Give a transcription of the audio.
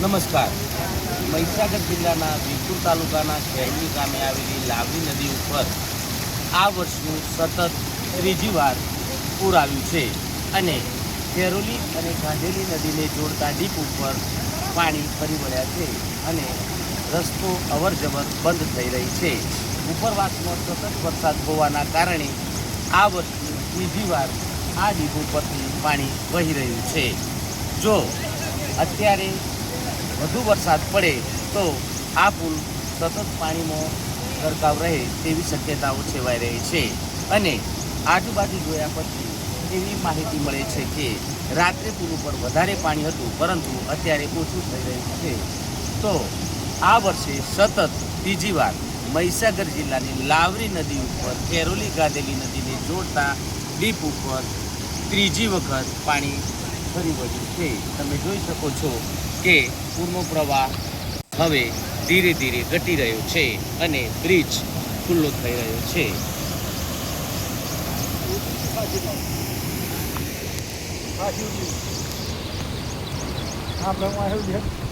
નમસ્કાર. મહીસાગર જિલ્લાના વીરપુર તાલુકાના ખેરલી ગામે આવેલી લાવડી નદી ઉપર આ વર્ષનું સતત ત્રીજી વાર પૂર આવ્યું છે અને ખેરોલી અને ગાંધેલી નદીને જોડતા ડીપ ઉપર પાણી ફરી વળ્યા છે અને રસ્તો અવરજવર બંધ થઈ રહી છે. ઉપરવાસમાં સતત વરસાદ હોવાના કારણે આ વર્ષની ત્રીજી વાર આ ડીપ ઉપરથી પાણી વહી રહ્યું છે. જો અત્યારે વધુ વરસાદ પડે તો આ પુલ સતત પાણીમાં ગરકાવ રહે તેવી શક્યતાઓ છેવાઈ રહી છે અને આજુબાજુ જોયા પછી એવી માહિતી મળે છે કે રાત્રે પુલ ઉપર વધારે પાણી હતું પરંતુ અત્યારે ઓછું થઈ રહ્યું છે. તો આ વર્ષે સતત ત્રીજી વાર મહીસાગર જિલ્લાની લાવડી નદી ઉપર ખેરોલી ગાંધેલી નદીને જોડતા ડીપ ઉપર ત્રીજી વખત પાણી ફરી વળ્યું છે. તમે જોઈ શકો છો કે પૂરનો પ્રવાહ હવે ધીરે ધીરે ઘટી રહ્યો છે અને બ્રિજ ખુલ્લો થઈ રહ્યો છે. આપણે